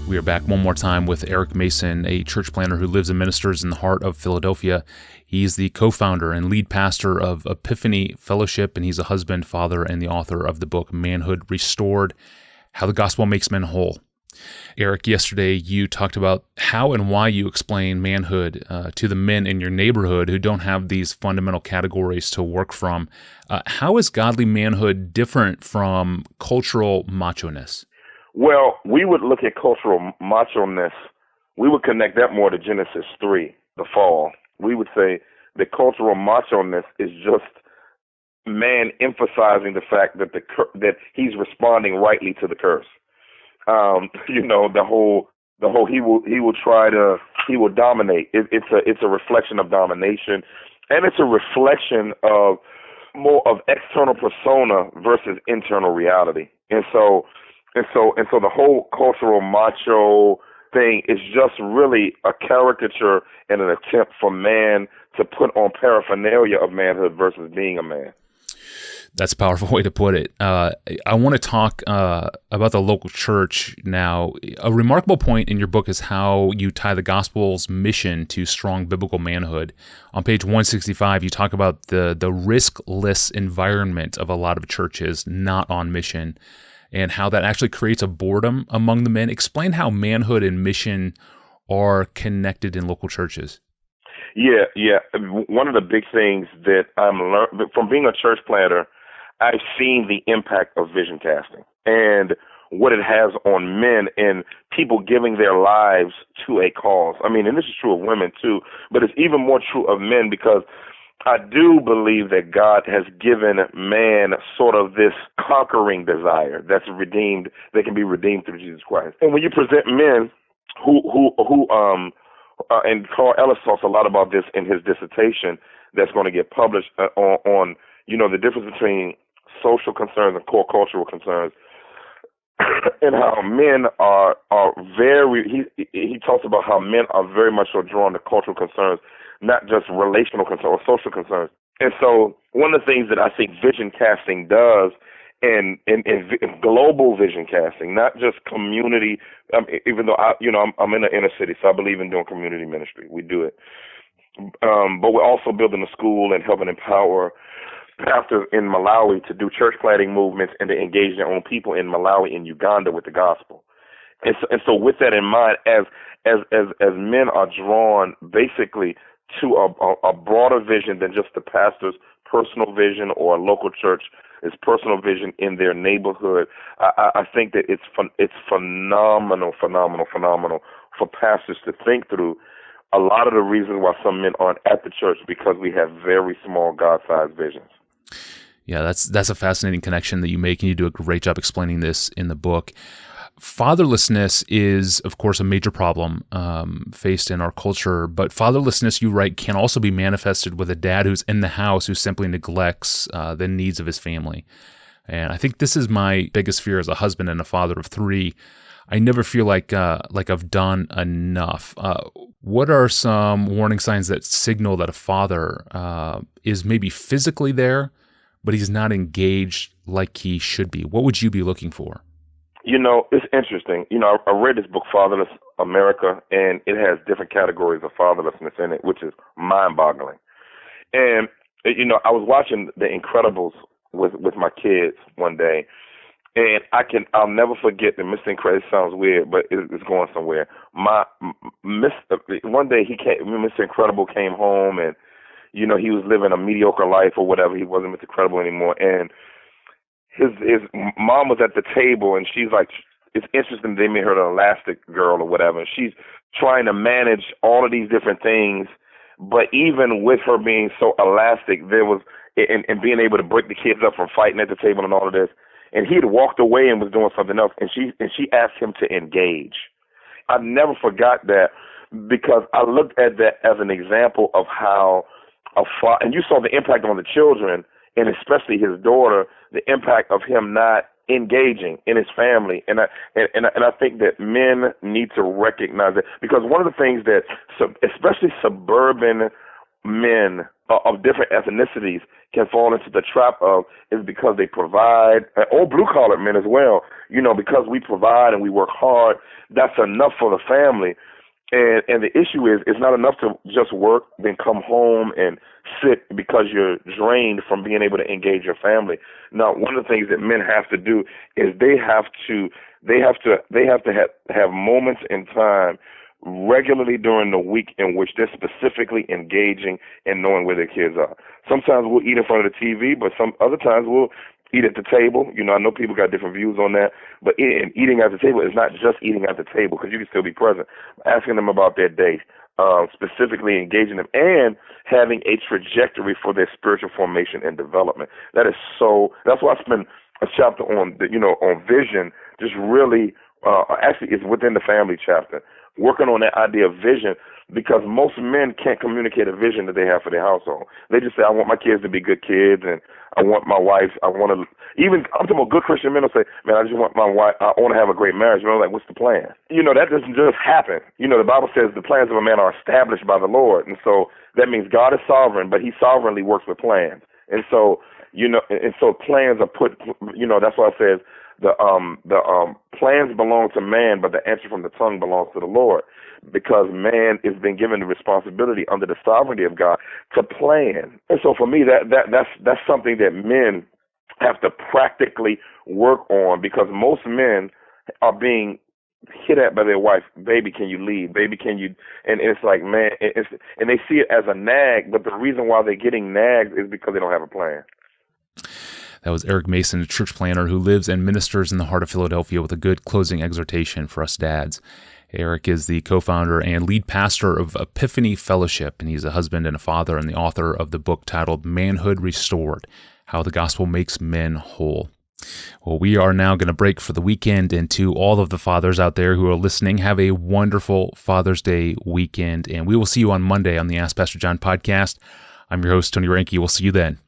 We are back one more time with Eric Mason, a church planter who lives and ministers in the heart of Philadelphia. He's the co-founder and lead pastor of Epiphany Fellowship, and he's a husband, father, and the author of the book Manhood Restored: How the Gospel Makes Men Whole. Eric, yesterday you talked about how and why you explain manhood to the men in your neighborhood who don't have these fundamental categories to work from. How is godly manhood different from cultural macho-ness? Well, we would look at cultural macho-ness, we would connect that more to Genesis 3, the fall. We would say that cultural macho-ness is just man emphasizing the fact that that he's responding rightly to the curse. The whole he will dominate. It's a reflection of domination, and it's a reflection of more of external persona versus internal reality. And so the whole cultural macho thing is just really a caricature and an attempt for man to put on paraphernalia of manhood versus being a man. That's a powerful way to put it. I want to talk about the local church now. A remarkable point in your book is how you tie the gospel's mission to strong biblical manhood. On page 165, you talk about the riskless environment of a lot of churches not on mission, and how that actually creates a boredom among the men. Explain how manhood and mission are connected in local churches. Yeah. One of the big things that I'm learning from being a church planter, I've seen the impact of vision casting and what it has on men and people giving their lives to a cause. I mean, and this is true of women too, but it's even more true of men, because I do believe that God has given man sort of this conquering desire that's redeemed, that can be redeemed through Jesus Christ. And when you present men and Carl Ellis talks a lot about this in his dissertation that's going to get published on the difference between social concerns and core cultural concerns, and how men are very, he talks about how men are very much so drawn to cultural concerns, not just relational concerns or social concerns. And so one of the things that I think vision casting does, and global vision casting, not just community, even though I'm in the inner city, so I believe in doing community ministry. We do it. But we're also building a school and helping empower pastors in Malawi to do church planting movements and to engage their own people in Malawi and Uganda with the gospel. And so with that in mind, as men are drawn basically to a broader vision than just the pastor's personal vision or a local church, is personal vision in their neighborhood, I think that it's phenomenal for pastors to think through a lot of the reasons why some men aren't at the church, because we have very small God-sized visions. Yeah, that's a fascinating connection that you make, and you do a great job explaining this in the book. Fatherlessness is, of course, a major problem faced in our culture, but fatherlessness, you write, can also be manifested with a dad who's in the house who simply neglects the needs of his family. And I think this is my biggest fear as a husband and a father of three. I never feel like I've done enough. What are some warning signs that signal that a father is maybe physically there, but he's not engaged like he should be? What would you be looking for? It's interesting. I read this book, Fatherless America, and it has different categories of fatherlessness in it, which is mind-boggling. And, I was watching The Incredibles with my kids one day, and I'll never forget that Mr. Incredible, it sounds weird, but it's going somewhere. One day Mr. Incredible came home, and, he was living a mediocre life or whatever. He wasn't Mr. Incredible anymore. And his mom was at the table, and she's like, it's interesting they made her an elastic girl or whatever. She's trying to manage all of these different things, but even with her being so elastic, there was, and being able to break the kids up from fighting at the table and all of this, and he had walked away and was doing something else, and she asked him to engage. I never forgot that, because I looked at that as an example of how and you saw the impact on the children, and especially his daughter, the impact of him not engaging in his family. And I think that men need to recognize that, because one of the things that, especially suburban men of different ethnicities, can fall into the trap of is because they provide, or blue-collar men as well, because we provide and we work hard, that's enough for the family. And the issue is, it's not enough to just work, then come home and sit because you're drained from being able to engage your family. Now, one of the things that men have to do is they have to have moments in time regularly during the week in which they're specifically engaging and knowing where their kids are. Sometimes we'll eat in front of the TV, but some other times we'll eat at the table. I know people got different views on that, but eating at the table is not just eating at the table, because you can still be present. Asking them about their day, specifically engaging them, and having a trajectory for their spiritual formation and development. That's why I spend a chapter on on vision, just really, actually it's within the family chapter, working on that idea of vision, because most men can't communicate a vision that they have for their household. They just say, I want my kids to be good kids, and I want my wife, I'm talking about good Christian men will say, man, I just want my wife, I want to have a great marriage. Like, what's the plan? That doesn't just happen. The Bible says the plans of a man are established by the Lord. And so that means God is sovereign, but he sovereignly works with plans. And so, plans are put, that's why it says the plans belong to man, but the answer from the tongue belongs to the Lord, because man has been given the responsibility under the sovereignty of God to plan. And so for me, that's something that men have to practically work on, because most men are being hit at by their wife. Baby, can you lead? Baby, can you? And it's like, man, and they see it as a nag, but the reason why they're getting nagged is because they don't have a plan. That was Eric Mason, a church planner who lives and ministers in the heart of Philadelphia, with a good closing exhortation for us dads. Eric is the co-founder and lead pastor of Epiphany Fellowship, and he's a husband and a father and the author of the book titled Manhood Restored: How the Gospel Makes Men Whole. Well, we are now going to break for the weekend, and to all of the fathers out there who are listening, have a wonderful Father's Day weekend, and we will see you on Monday on the Ask Pastor John podcast. I'm your host, Tony Ranke. We'll see you then.